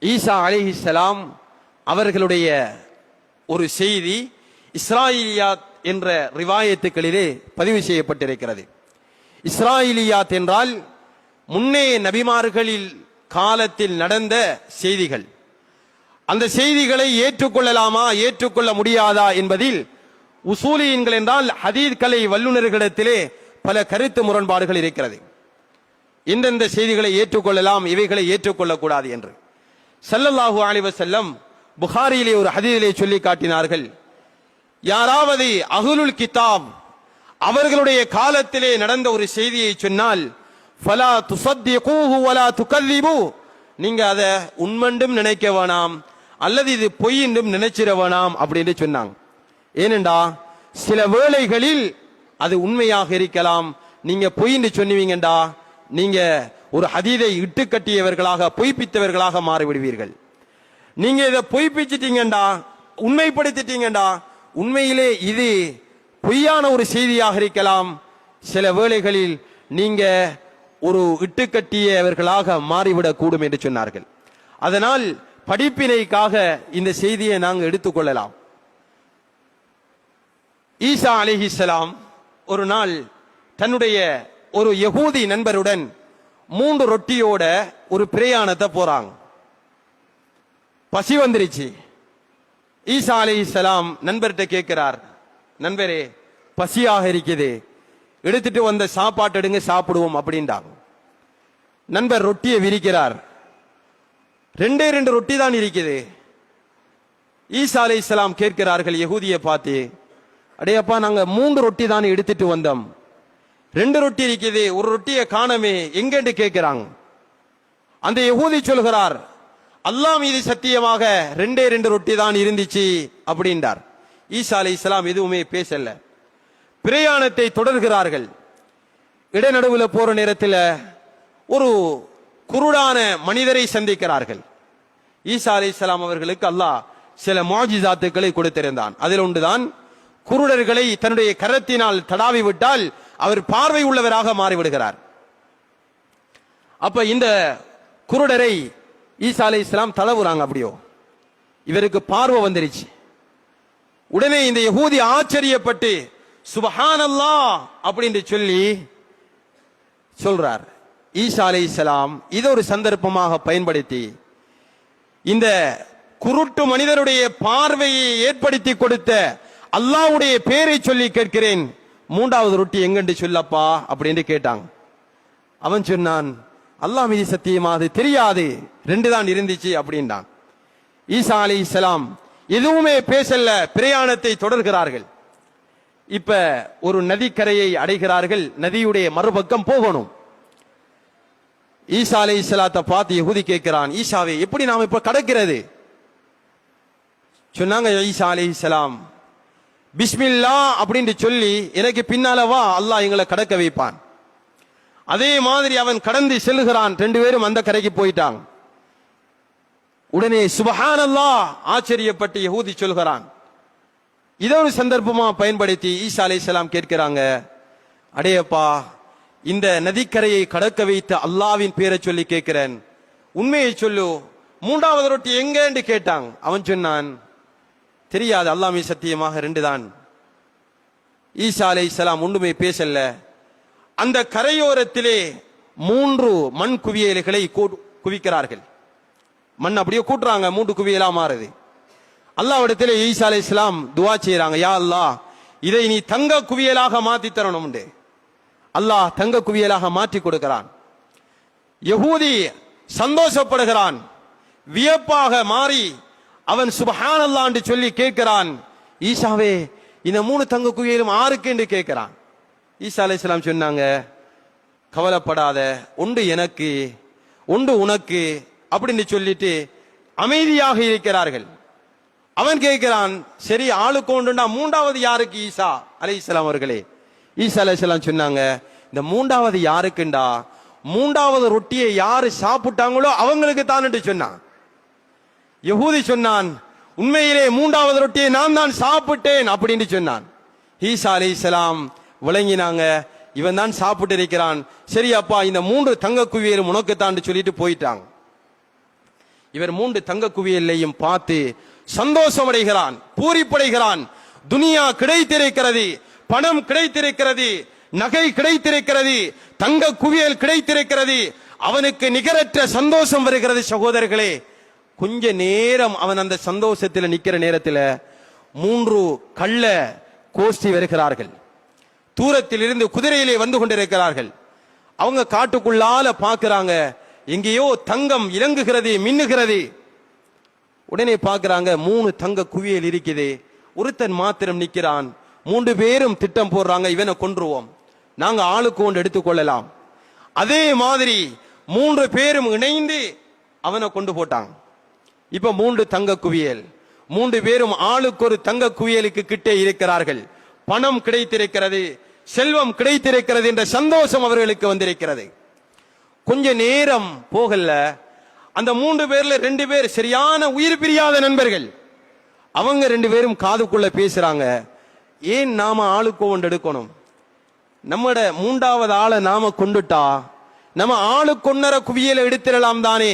ஈசா அலைஹிஸ்ஸலாம் அவர்களுடைய ஒரு செய்தி இஸ்ராயிலியாத் என்ற ரிவாயத்துக்களிலே பதிவு செய்யப்பட்டிருக்கிறது. இஸ்ராயிலியாத் என்றால் முன்னைய நபிமார்களில் காலத்தில் நடந்த செய்திகள். அந்த செய்திகளை ஏற்றுக்கொள்ளலாமா ஏற்றுக்கொள்ள முடியாதா என்பதில் உசூலியன்கள் என்றால் ஹதீத் கலை வல்லுநர்களிடத்திலே பல கருத்து முரண்பாடுகள் இருக்கிறது. இந்தந்த செய்திகளை ஏற்றுக்கொள்ளலாம், இவைகளை ஏற்றுக்கொள்ளக்கூடாது என்று ஸல்லல்லாஹு அலைஹி வஸல்லம் புகாரியிலே ஒரு ஹதீஸிலே சொல்லி காட்டினார்கள். யாராவது அஹ்லுல் கிதாப் அவர்களுடைய காலத்திலே நடந்த ஒரு செய்தியை சொன்னால் ஃபலா துஸத்திகூஹு வலா துகல்லிபு, நீங்க அதை உண்மைண்டும் நினைக்க வேணாம் அல்லது இது பொய் என்றும் நினைச்சிட வேணாம் அப்படின்னு சொன்னாங்க. ஏனென்றா சில வேளைகளில் அது உண்மையாக இருக்கலாம், நீங்க பொய் என்று சொன்னீங்கடா நீங்க ஒரு ஹதீதை இட்டு கட்டியவர்களாக பொய்ப்பித்தவர்களாக மாறிவிடுவீர்கள். நீங்க இதை பொய்ப்பிச்சிட்டீங்கடா உண்மைப்படுத்திட்டீங்கடா உண்மையிலே இது பொய்யான ஒரு செய்தியாக இருக்கலாம், சில வேளைகளில் நீங்க ஒரு இட்டுக்கட்டியவர்களாக மாறிவிடக் கூடும் என்று சொன்னார்கள். அதனால் படிப்பினைக்காக இந்த செய்தியை நாங்கள் எடுத்துக்கொள்ளலாம். ஈசா அலைஹிஸ்ஸலாம் ஒரு நாள் தன்னுடைய ஒரு யகூதி நண்பருடன் 3 ரொட்டியோட ஒரு பிரயாணத்தை போறாங்க. பசி வந்துருச்சு. ஈசா அலைஹிஸ்ஸலாம் நண்பர்கிட்ட கேட்கிறார், நண்பரே பசியாக இருக்குது, எடுத்துட்டு வந்த சாப்பாட்டு எடுங்க சாப்பிடுவோம் அப்படின்றாங்க. நண்பர் ரொட்டியை விரிக்கிறார். 2 ரொட்டி தான் இருக்குது. ஈசா அலைஹிஸ்ஸலாம் கேட்கிறார்கள் யகூதியை பார்த்து, அடையப்பா நாங்க 3 ரொட்டி தான் எடுத்துட்டு வந்தோம், 2 ரொட்டி இருக்குது, ஒரு ரொட்டியை காணமே எங்கன்னு கேட்கிறாங்க. அந்த யகூதி சொல்கிறார், அல்லாஹ் மீது சத்தியமாக 2 ரொட்டி தான் இருந்துச்சு அப்படின்றார். ஈசா அலைஹிஸ்ஸலாம் எதுவுமே பேசல. பிரயாணத்தை தொடர்கிறார்கள். இடைநடுவில் போற நேரத்தில் ஒரு குருடான மனிதரை சந்திக்கிறார்கள். ஈசா அலைஹிஸ்ஸலாம் அவர்களுக்கு அல்லாஹ் சில முஅஜிசாத்துக்களை கொடுத்திருந்தான். அதில் ஒன்றுதான் குருடர்களை தன்னுடைய கரத்தினால் தடாவி விட்டால் அவர் பார்வை உள்ளவராக மாறிவிடுகிறார். அப்ப இந்த குருடரை ஈசா அலைஹிஸ்ஸலாம் தடவுறாங்க. அப்படியோ இவருக்கு பார்வை வந்துருச்சு. உடனே இந்த யகூதி ஆச்சரியப்பட்டு சுப்ஹானல்லாஹ் அப்படின்னு சொல்லி சொல்றார். ஈசா அலைஹிஸ்ஸலாம் இதை ஒரு சந்தர்ப்பமாக பயன்படுத்தி இந்த குருட்டு மனிதருடைய பார்வையை ஏற்படுத்தி கொடுத்த அல்லாஹ்வுடைய பேரை சொல்லி கேட்கிறேன், 3வது ரொட்டி எங்கன்னு சொல்லப்பா அப்படின்னு கேட்டாங்க. அவன் சொன்னான், அல்லாஹ் மீது சத்தியமா அது தெரியாது, 2 தான் இருந்துச்சு அப்படின்றான். ஈசா அலைஹிஸ்ஸலாம் எதுவுமே பேசல, பிரயாணத்தை தொடர்கிறார்கள். இப்ப ஒரு நதிக்கரையை அடைகிறார்கள். நதியுடைய மறுபக்கம் போகணும். ஈசா அலைஹிஸ்ஸலாத்தை பார்த்து யகூதி கேட்கிறான், ஈசாவே எப்படி நாம் இப்ப கடக்கிறது? சொன்னாங்க ஈசா அலைஹிஸ்ஸலாம், பிஸ்மில்லா அப்படின்னு சொல்லி எனக்கு பின்னால வா, அல்லாஹ் எங்களை கடக்க வைப்பான். அதே மாதிரி அவன் கடந்து செல்கிறான். 2 பேரும் அந்த கரைக்கு போயிட்டாங்க. உடனே சுப்ஹானல்லாஹ் ஆச்சரியப்பட்டு யகூதி சொல்கிறான். இதை ஒரு சந்தர்ப்பமா பயன்படுத்தி ஈசா அலைஹிஸ்ஸலாம் கேட்கிறாங்க, அடையப்பா இந்த நதிக்கரையை கடக்க வைத்த அல்லாஹ்வின் பேரை சொல்லி கேட்கிறேன், உண்மையை சொல்லு, 3வது ரொட்டி எங்கன்னு கேட்டாங்க. அவன் சொன்னான், தெரியாது, அல்லாஹ் மீது சத்தியமாக 2 தான். ஈசா அலைஹிஸ்ஸலாம் ஒன்றுமே பேசல. அந்த கரையோரத்திலே 3 மண் குவியல்களை குவிக்கிறார்கள். மண் அப்படியே கூட்டுறாங்க, 3 குவியலா மாறுது. அல்லாஹ்விடத்திலே ஈசா அலைஹிஸ்ஸலாம் துஆ செய்றாங்க, யா அல்லாஹ் இதை நீ தங்க குவியலாக மாத்தி தரணும். அல்லாஹ் தங்க குவியலாக மாற்றி கொடுக்கிறான். யகூதி சந்தோஷப்படுகிறான். வியப்பாக மாறி அவன் சுப்ஹானல்லாஹ் என்று சொல்லி கேட்கிறான், ஈசாவே இந்த 3 தங்க குவியலும் ஆருக்கு என்று கேட்கிறான். ஈசா அலைஹிஸ்ஸலாம் சொன்னாங்க, கவலைப்படாத, ஒன்று எனக்கு ஒன்று உனக்கு அப்படின்னு சொல்லிட்டு அமைதியாக இருக்கிறார்கள். அவன் கேட்கிறான், சரி ஆளுக்கு ஒன்றுண்டா 3வது யாருக்கு ஈசா அலைஹிஸ்ஸலாம் அவர்களே? ஈசா அலைஹிஸ்ஸலாம் சொன்னாங்க, இந்த 3வது யாருக்குண்டா, 3வது ரொட்டியை யாரு சாப்பிட்டாங்களோ அவங்களுக்கு தான் என்று சொன்னான். யகூதி சொன்னான், உண்மையிலே 3வது ரொட்டியை நான் தான் சாப்பிட்டேன் அப்படின்னு சொன்னான். ஈசா அலைஹிஸ்ஸலாம் விளங்கினாங்க, இவன் தான் சாப்பிட்டு இருக்கிறான். சரி அப்பா இந்த 3 தங்க குவியலும் உனக்கு தான் சொல்லிட்டு போயிட்டாங்க. இவர் 3 தங்க குவியலையும் பார்த்து சந்தோஷம் அடைகிறான், பூரிப்படைகிறான். துனியா கிடைத்திருக்கிறது, பணம் கிடைத்திருக்கிறது, நகை கிடைத்திருக்கிறது, தங்க குவியல் கிடைத்திருக்கிறது. அவனுக்கு நிகரற்ற சந்தோஷம் வருகிறது. சகோதரர்களே, கொஞ்ச நேரம் அவன் அந்த சந்தோஷத்தில் நிக்கிற நேரத்தில் 3 கள்ள கோஷ்டி வருகிறார்கள். தூரத்தில் இருந்து குதிரையிலே வந்து கொண்டிருக்கிறார்கள். அவங்க காட்டுக்குள்ளால பார்க்கிறாங்க, எங்கேயோ தங்கம் இறங்குகிறது, மின்னுகிறது. உடனே பார்க்கிறாங்க 3 தங்க குவியல் இருக்குது, ஒருத்தன் மாத்திரம் நிக்கிறான். 3 பேரும் திட்டம் போடுறாங்க, இவனை கொன்றுவோம், நாங்க ஆளுக்கு ஒன்று எடுத்துக்கொள்ளலாம். அதே மாதிரி 3 பேரும் இணைந்து அவனை கொண்டு போட்டாங்க. இப்ப 3 தங்க குவியல், 3 பேரும் ஆளுக்கு ஒரு தங்க குவியலுக்கு கிட்டே இருக்கிறார்கள். பணம் கிடைத்திருக்கிறது, செல்வம் கிடைத்திருக்கிறது என்ற சந்தோஷம் அவர்களுக்கு வந்திருக்கிறது. கொஞ்ச நேரம் போகல, அந்த 3 பேர்ல 2 பேர் சரியான உயிர் பிரியாத நண்பர்கள். அவங்க 2 பேரும் காதுக்குள்ள பேசுறாங்க, ஏன் நாம ஆளுக்கு ஒன்று எடுக்கணும்? நம்மட 3வது ஆளை நாம கொண்டுட்டா நம்ம ஆளுக்கு 1.5 குவியலை எடுத்திடலாம் தானே,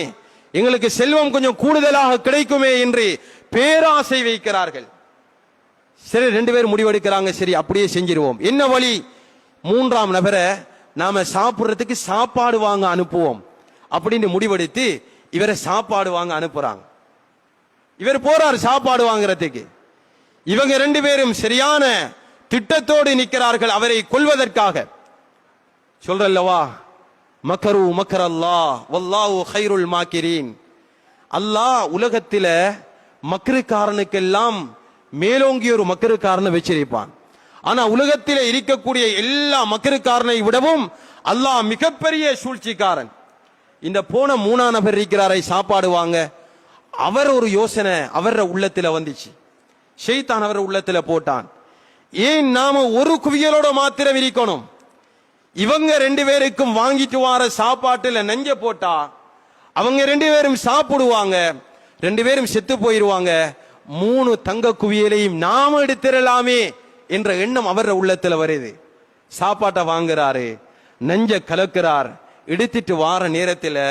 எங்களுக்கு செல்வம் கொஞ்சம் கூடுதலாக கிடைக்குமே என்று பேராசை வைக்கிறார்கள். சரி, 2 பேர் முடிவெடுக்கிறாங்க, சரி அப்படியே செஞ்சிருவோம். என்ன வழி? 3ஆம் நபரை நாம சாப்பிடுறதுக்கு சாப்பாடு வாங்க அனுப்புவோம் அப்படின்னு முடிவெடுத்து இவரை சாப்பாடு வாங்க அனுப்புறாங்க. இவர் போறார் சாப்பாடு வாங்குறதுக்கு. இவங்க 2 பேரும் சரியான திட்டத்தோடு நிற்கிறார்கள் அவரை கொல்வதற்காக. சொல்றல்லவா, மக்கரு மக்கர் அல்லாஹ் வல்லாஹு கைருல் மாக்கிரீன். அல்லாஹ் உலகத்தில மக்கருக்காரனுக்கெல்லாம் மேலோங்கி ஒரு மக்கருக்காரனை வச்சிருப்பான். ஆனா உலகத்திலே இருக்கக்கூடிய எல்லா மக்கருக்காரனை விடவும் அல்லாஹ் மிகப்பெரிய சூழ்ச்சிக்காரன். இந்த போன 3ஆம் நபர் இருக்கிறாரை சாப்பாடு வாங்க, அவர் ஒரு யோசனை அவர உள்ளத்துல வந்துச்சு. ஷைத்தான் அவர் உள்ளத்துல போட்டான், ஏன் நாம ஒரு குவியலோட மாத்திரம் இருக்கணும்? இவங்க 2 பேருக்கும் வாங்கிட்டு வர சாப்பாட்டுல நஞ்ச போட்டா அவங்க 2 பேரும் சாப்பிடுவாங்க, 2 பேரும் செத்து போயிருவாங்க. 3 தங்க குவியலையும் நாம எடுத்துடலாமே என்ற எண்ணம் அவர உள்ளத்துல வருது. சாப்பாட்டை வாங்குறாரு, நஞ்ச கலக்கிறார். எடுத்துட்டு வார நேரத்தில்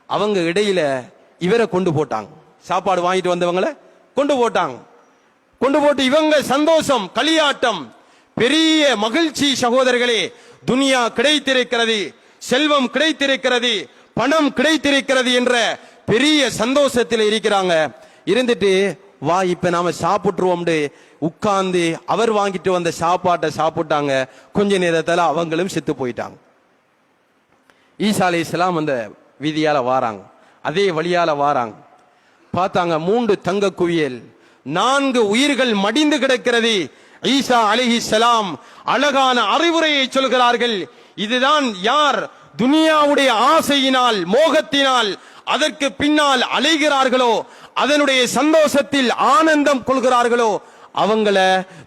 அவங்க இடையில இவரை கொண்டு போட்டாங்க. சாப்பாடு வாங்கிட்டு வந்தவங்களை கொண்டு போட்டாங்க. கொண்டு போட்டு இவங்க சந்தோஷம், களியாட்டம், பெரிய மகிழ்ச்சி. சகோதரர்களே, துனியா கிடைத்திருக்கிறது, செல்வம் கிடைத்திருக்கிறது, பணம் கிடைத்திருக்கிறது என்ற பெரிய சந்தோஷத்தில் இருக்கிறாங்க. இருந்துட்டு வா இப்ப நாம சாப்பிட்டுருவோம் உட்கார்ந்து அவர் வாங்கிட்டு வந்த சாப்பாட்டை சாப்பிட்டாங்க. கொஞ்ச நேரத்துல அவங்களும் செத்து போயிட்டாங்க. ஈசா அலைஹிஸ்ஸலாம் அந்த வீதியால வாராங்க, அதே வழியால வாராங்க. பார்த்தாங்க 3 தங்க குவியல், 4 உயிர்கள் மடிந்து கிடக்கிறது. ஈசா அலைஹிஸ்ஸலாம் அழகான அறிவுரையை சொல்கிறார்கள். இதுதான் யார் துனியாவுடைய ஆசையினால் மோகத்தினால் அதற்கு பின்னால் அலைகிறார்களோ, அதனுடைய சந்தோஷத்தில் ஆனந்தம் கொள்கிறார்களோ, அவங்கள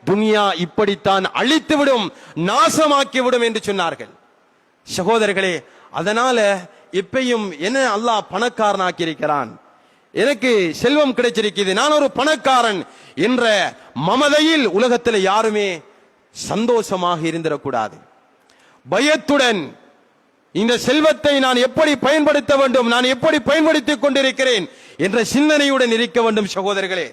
துனியா இப்படித்தான் அழித்துவிடும், நாசமாக்கிவிடும் என்று சொன்னார்கள். சகோதரர்களே, அதனால எப்பையும் என்ன அல்லாஹ் பணக்காரனாக்கி இருக்கிறான், எனக்கு செல்வம் கிடைச்சிருக்கிறது, நான் ஒரு பணக்காரன் என்ற மமதையில் உலகத்தில் யாருமே சந்தோஷமாக இருந்திடக்கூடாது. பயத்துடன் இந்த செல்வத்தை நான் எப்படி பயன்படுத்த வேண்டும், நான் எப்படி பயன்படுத்திக் கொண்டிருக்கிறேன் என்ற சிந்தனையுடன் இருக்க வேண்டும். சகோதரர்களே,